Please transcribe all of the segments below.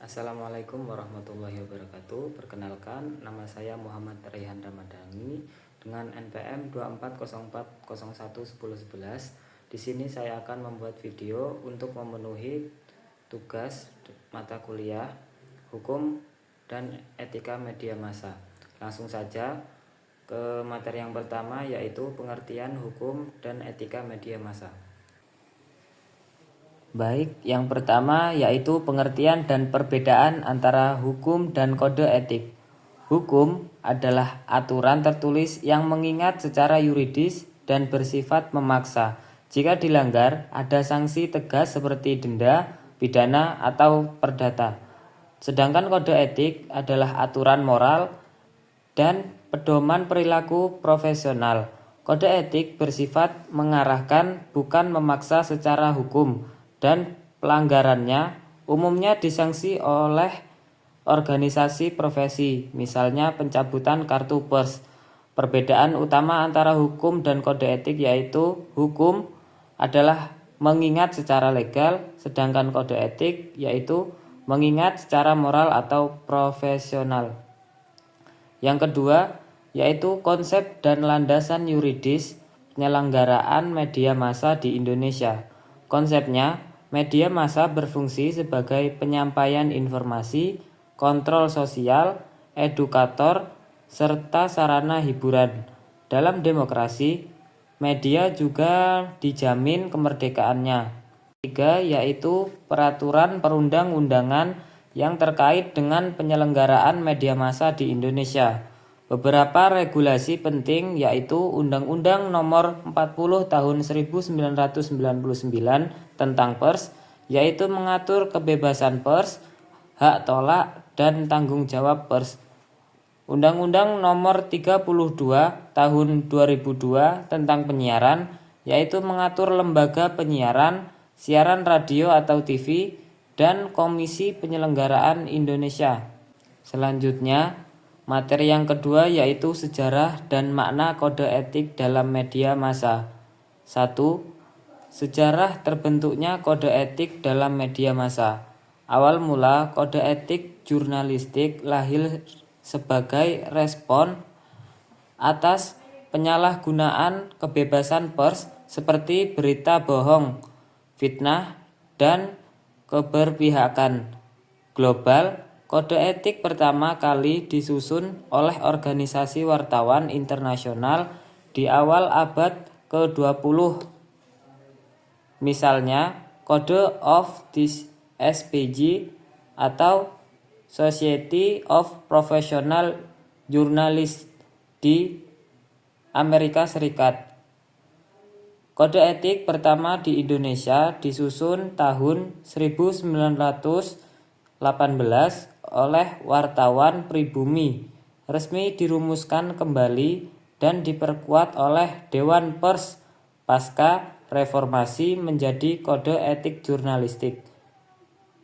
Assalamualaikum warahmatullahi wabarakatuh. Perkenalkan, nama saya Muhammad Raihan Ramadhani dengan NPM 2404011011. Di sini saya akan membuat video untuk memenuhi tugas mata kuliah Hukum dan Etika Media Massa. Langsung saja ke materi yang pertama, yaitu pengertian hukum dan etika media massa. Baik, yang pertama yaitu pengertian dan perbedaan antara hukum dan kode etik. Hukum adalah aturan tertulis yang mengikat secara yuridis dan bersifat memaksa. Jika dilanggar, ada sanksi tegas seperti denda, pidana, atau perdata. Sedangkan kode etik adalah aturan moral dan pedoman perilaku profesional. Kode etik bersifat mengarahkan, bukan memaksa secara hukum, dan pelanggarannya umumnya disanksi oleh organisasi profesi, misalnya pencabutan kartu pers. Perbedaan utama antara hukum dan kode etik yaitu hukum adalah mengingat secara legal, sedangkan kode etik yaitu mengingat secara moral atau profesional. Yang kedua yaitu konsep dan landasan yuridis penyelenggaraan media massa di Indonesia. Konsepnya, media massa berfungsi sebagai penyampaian informasi, kontrol sosial, edukator, serta sarana hiburan. Dalam demokrasi, media juga dijamin kemerdekaannya. Ketiga yaitu peraturan perundang-undangan yang terkait dengan penyelenggaraan media massa di Indonesia. Beberapa regulasi penting yaitu Undang-Undang Nomor 40 Tahun 1999 tentang pers, yaitu mengatur kebebasan pers, hak tolak, dan tanggung jawab pers. Undang-Undang Nomor 32 Tahun 2002 tentang penyiaran, yaitu mengatur lembaga penyiaran, siaran radio atau TV, dan Komisi Penyelenggaraan Indonesia. Selanjutnya, materi yang kedua yaitu sejarah dan makna kode etik dalam media massa. 1. Sejarah terbentuknya kode etik dalam media massa. Awal mula kode etik jurnalistik lahir sebagai respon atas penyalahgunaan kebebasan pers seperti berita bohong, fitnah, dan keberpihakan global. Kode etik pertama kali disusun oleh organisasi wartawan internasional di awal abad ke-20. Misalnya, Code of the SPG atau Society of Professional Journalists di Amerika Serikat. Kode etik pertama di Indonesia disusun tahun 1918 oleh wartawan pribumi, resmi dirumuskan kembali dan diperkuat oleh Dewan Pers pasca reformasi menjadi Kode Etik Jurnalistik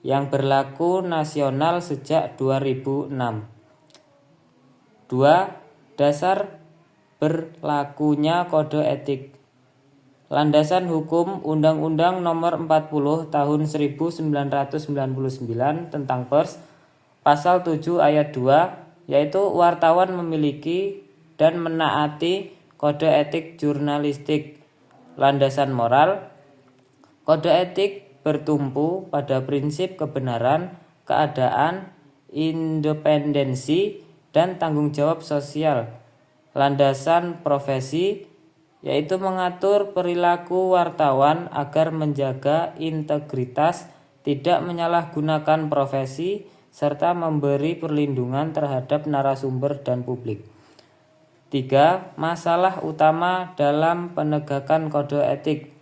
yang berlaku nasional sejak 2006. 2. Dasar berlakunya kode etik. Landasan hukum Undang-Undang Nomor 40 Tahun 1999 tentang pers, Pasal 7 ayat 2, yaitu wartawan memiliki dan menaati kode etik jurnalistik. Landasan moral, kode etik bertumpu pada prinsip kebenaran, keadaan, independensi, dan tanggung jawab sosial. Landasan profesi, yaitu mengatur perilaku wartawan agar menjaga integritas, tidak menyalahgunakan profesi, serta memberi perlindungan terhadap narasumber dan publik. 3. Masalah utama dalam penegakan kode etik.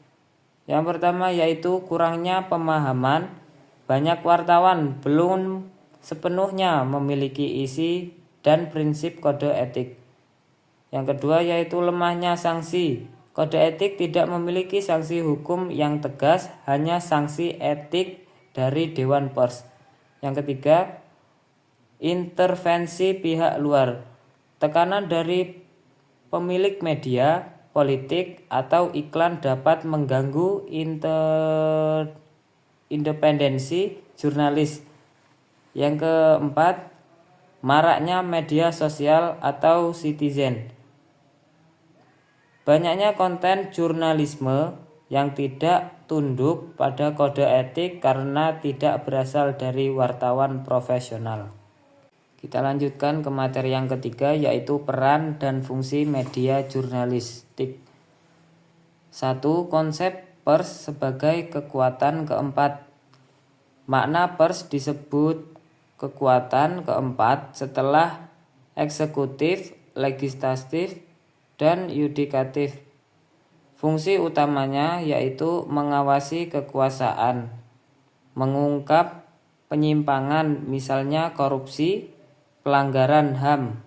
Yang pertama yaitu kurangnya pemahaman. Banyak wartawan belum sepenuhnya memiliki isi dan prinsip kode etik. Yang kedua yaitu lemahnya sanksi. Kode etik tidak memiliki sanksi hukum yang tegas, hanya sanksi etik dari Dewan Pers. Yang ketiga, intervensi pihak luar. Tekanan dari pemilik media, politik, atau iklan dapat mengganggu independensi jurnalis. Yang keempat, maraknya media sosial atau citizen. Banyaknya konten jurnalisme yang tidak tunduk pada kode etik karena tidak berasal dari wartawan profesional. Kita lanjutkan ke materi yang ketiga, yaitu peran dan fungsi media jurnalistik. 1. Konsep pers sebagai kekuatan keempat. Makna pers disebut kekuatan keempat setelah eksekutif, legislatif, dan yudikatif. Fungsi utamanya yaitu mengawasi kekuasaan, mengungkap penyimpangan misalnya korupsi, pelanggaran HAM,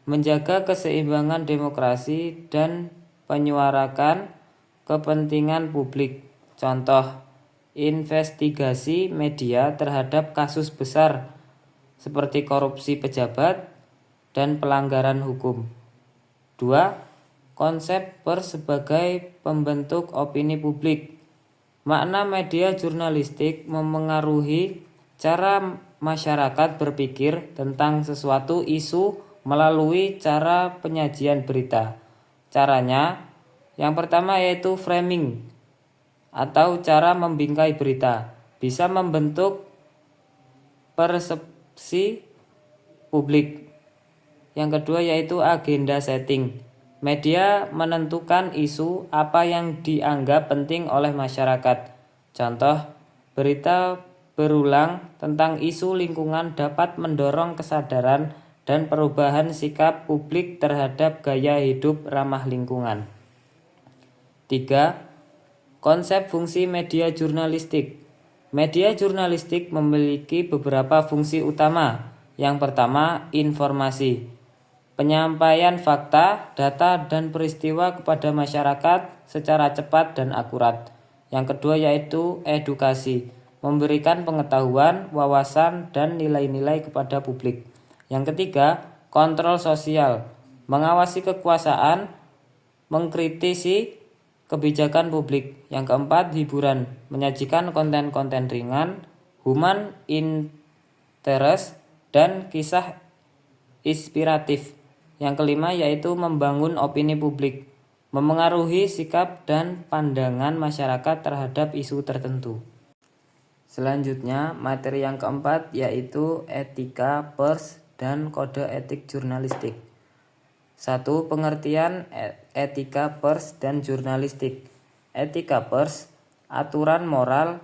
menjaga keseimbangan demokrasi, dan menyuarakan kepentingan publik. Contoh, investigasi media terhadap kasus besar seperti korupsi pejabat dan pelanggaran hukum. 2. Konsep pers sebagai pembentuk opini publik. Makna media jurnalistik memengaruhi cara masyarakat berpikir tentang sesuatu isu melalui cara penyajian berita. Caranya, yang pertama yaitu framing atau cara membingkai berita, bisa membentuk persepsi publik. Yang kedua yaitu agenda setting. Media menentukan isu apa yang dianggap penting oleh masyarakat. Contoh, berita berulang tentang isu lingkungan dapat mendorong kesadaran dan perubahan sikap publik terhadap gaya hidup ramah lingkungan. 3. Konsep fungsi media jurnalistik. Media jurnalistik memiliki beberapa fungsi utama. Yang pertama, informasi. Penyampaian fakta, data, dan peristiwa kepada masyarakat secara cepat dan akurat. Yang kedua yaitu edukasi. Memberikan pengetahuan, wawasan, dan nilai-nilai kepada publik. Yang ketiga, kontrol sosial. Mengawasi kekuasaan, mengkritisi kebijakan publik. Yang keempat, hiburan, menyajikan konten-konten ringan, human interest, dan kisah inspiratif. Yang kelima yaitu membangun opini publik, memengaruhi sikap dan pandangan masyarakat terhadap isu tertentu. Selanjutnya, materi yang keempat yaitu etika pers dan kode etik jurnalistik. 1. Pengertian etika pers dan jurnalistik. Etika pers, aturan moral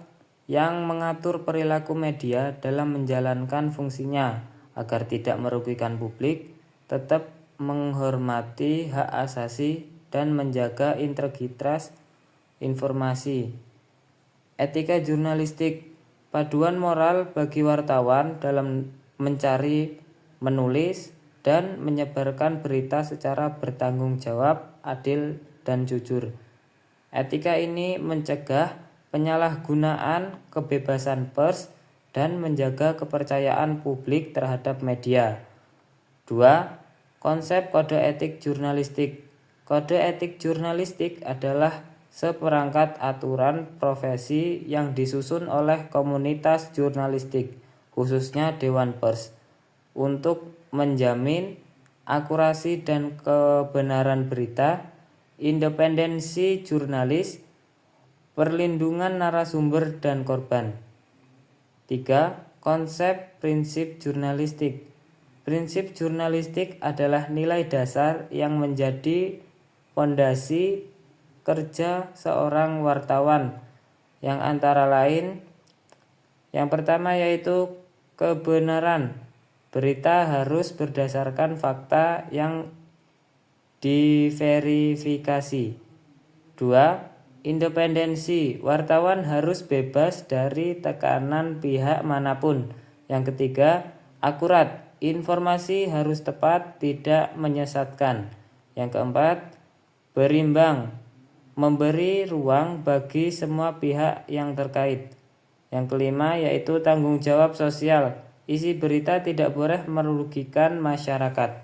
yang mengatur perilaku media dalam menjalankan fungsinya agar tidak merugikan publik, tetap menghormati hak asasi, dan menjaga integritas informasi. Etika jurnalistik, paduan moral bagi wartawan dalam mencari, menulis, dan menyebarkan berita secara bertanggung jawab, adil, dan jujur. Etika ini mencegah penyalahgunaan kebebasan pers dan menjaga kepercayaan publik terhadap media. 2. Konsep kode etik jurnalistik. Kode etik jurnalistik adalah seperangkat aturan profesi yang disusun oleh komunitas jurnalistik, khususnya Dewan Pers, untuk menjamin akurasi dan kebenaran berita, independensi jurnalis, perlindungan narasumber dan korban. 3. Konsep prinsip jurnalistik. Prinsip jurnalistik adalah nilai dasar yang menjadi fondasi kerja seorang wartawan, yang antara lain yang pertama yaitu kebenaran. Berita harus berdasarkan fakta yang diverifikasi. 2. Independensi. Wartawan harus bebas dari tekanan pihak manapun. Yang ketiga, akurat. Informasi harus tepat, tidak menyesatkan. Yang keempat, berimbang. Memberi ruang bagi semua pihak yang terkait. Yang kelima yaitu tanggung jawab sosial. Isi berita tidak boleh merugikan masyarakat.